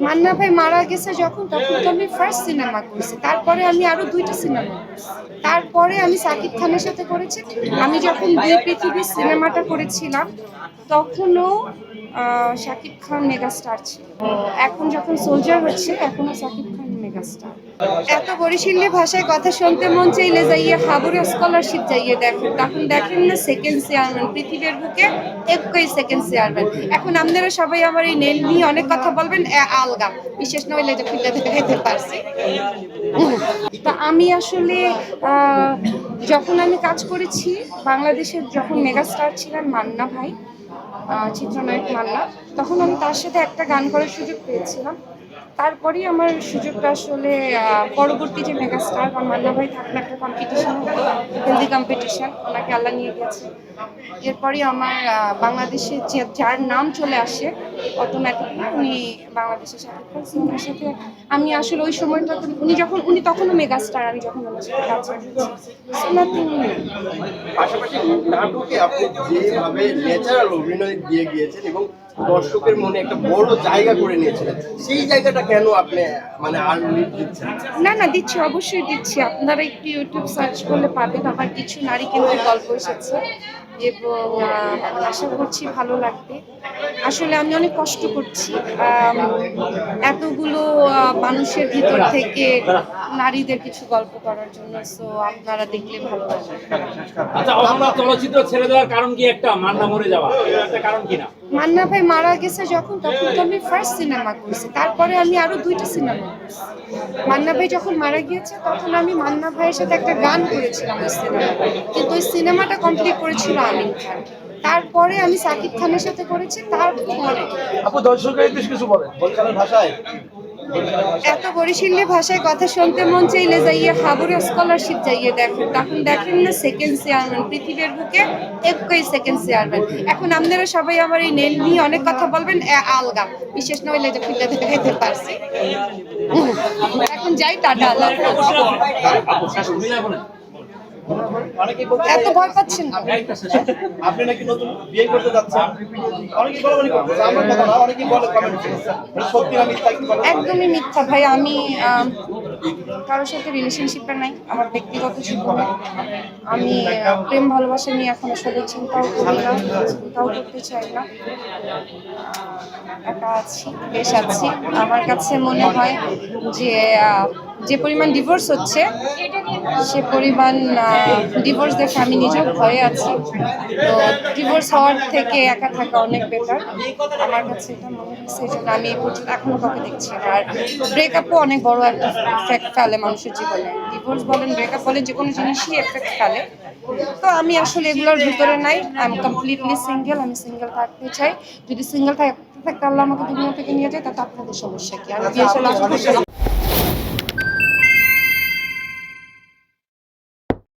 মান্না ভাই মারা গেছে যখন, তখন তো আমি ফার্স্ট সিনেমা করছি। তারপরে আমি আরো 2টা সিনেমা করছি। তারপরে আমি সাকিব খানের সাথে করেছি। আমি যখন দুই পৃথিবীর সিনেমাটা করেছিলাম তখনও শাকিব খান মেগাস্টার ছিল। এখন যখন সোলজার হচ্ছে এখনো সাকিব খান মেগাস্টার। এত বরিশালী ভাষায় কথা শুনতে মন চাইলে যাইয়ে হাবুরে স্কলারশিপ যাইয়ে দেখেন, তখন দেখেন না সেকেন্ড চেয়ারম্যান পৃথিবীর বুকে একই সেকেন্ড চেয়ারম্যান। এখন আপনারা সবাই আমার এই নেল নিয়ে অনেক কথা বলবেন, আলগা বিশেষ না হইলে যে খুলে দেখাইতে পারছি। তা আমি আসলে যখন আমি কাজ করেছি বাংলাদেশের, যখন মেগাস্টার ছিলেন মান্না ভাই, চিত্রনায়ক মান্না, তখন আমি তার সাথে একটা গান করার সুযোগ পেয়েছিলাম। তারপরেই আমার সুযোগটা আসলে পরবর্তী যে মেগাস্টার বা মান্না ভাই থাকলে একটা কম্পিটিশন, হেলদি কম্পিটিশন, ওনাকে আল্লাহ নিয়ে গেছে। এরপরই আমার বাংলাদেশে যার নাম চলে আসে অটোমেটিকলি উনি বাংলাদেশের সাথে করছে। ওনার সাথে আমি আসলে ওই সময়টা, উনি তখনও মেগাস্টার, আমি যখন ওনার সাথে কাজ করছি। পাশাপাশি নাটকে আপনি যেভাবে ন্যাচারাল অভিনয় দিয়ে গিয়েছেন এবং দর্শকের মনে একটা বড় জায়গা করে নিয়েছিলেন, সেই জায়গাটা কেন আপনি মানে আর দিচ্ছেন? না দিচ্ছি, অবশ্যই দিচ্ছি। আপনারা একটু ইউটিউব সার্চ করলে পাবেন আমার কিছু নারী কেন্দ্রিক গল্প এসেছে এবং আশা করছি ভালো লাগবে। আসলে আমি অনেক কষ্ট করছি এতগুলো মানুষের ভিতর থেকে নারীদের কিছু গল্প করার জন্য। সো আপনারা দেখলে ভালো লাগবে। আচ্ছা, অসম্ভব চলচ্চিত্র ছেড়ে দেওয়ার কারণ কি? একটা মান্না মরে যাওয়া, এটা একটা কারণ কিনা? মান্না ভাই মারা গেছে যখন, তখন তো আমি ফার্স্ট সিনেমা করছি। তারপরে আমি আরো 2টা সিনেমা করছি। মান্না ভাই যখন মারা গিয়েছে তখন আমি মান্না ভাইয়ের সাথে একটা গান করেছিলাম ওই সিনেমা, কিন্তু ওই সিনেমাটা কমপ্লিট করেছিল আমিন খান। তারপরে আমি সাকিব খানের সাথে করেছি। তারপরে আপু দর্শকের কিছু বলেন বলকালের ভাষায়। এত বরিশালী ভাষায় কথা শুনতে মন চাইলে যাইয়ে হাবুরে স্কলারশিপ যাইয়ে দেখেন, তখন দেখেন না সেকেন্ড চেয়ারম্যান পৃথিবীর বুকে একই সেকেন্ড চেয়ারম্যান। এখন আপনারা সবাই আমার এই নেল নিয়ে অনেক কথা বলবেন, আলগা বিশেষ না হইলে যে খুলে দেখাইতে পারছি। এখন যাই, টাটা, আল্লাহ হাফেজ। এত ভয় পাচ্ছেন না? আপনি নাকি নতুন বিয়ে করতে যাচ্ছেন, অনেকেই বলাবলি করতেছে, আমার কথা না, অনেকেই বলে কমেন্টে, সত্যি না মিথ্যা কি বলেন? একদমই মিথ্যা ভাই। আমি কারোর সাথে রিলেশনশিপে নাই। আমার ব্যক্তিগত জীবনে আমি প্রেম ভালোবাসা নিয়ে এখন আসলে চিন্তাও করি না, চিন্তাও করতে চাই না। একা আছি, বেশ আছি। আমার কাছে মনে হয় যে যে পরিমাণ ডিভোর্স হচ্ছে সে পরিমাণ ডিভোর্স দেখে আমি নিজেও ভয়ে আছি। তো ডিভোর্স হওয়ার থেকে একা থাকা অনেক বেটার আমার কাছে, এটা মনে হচ্ছে। এই জন্য আমি এই পর্যন্ত এখনো কাউকে দেখছি না। আর ব্রেকআপও অনেক বড় একটা এফেক্ট ফেলে মানুষের জীবনে। ডিভোর্স বলেন, ব্রেকআপ বলেন, যে কোনো জিনিসই এফেক্ট ফেলে। তো আমি আসলে এগুলোর ভিতরে নাই। I am completely single. আমি সিঙ্গেল থাকতে চাই। যদি সিঙ্গেল থাকতে আল্লাহ আমাকে দুনিয়া থেকে নিয়ে যায় তাতে আপনাদের সমস্যা কি? আমি বিয়ে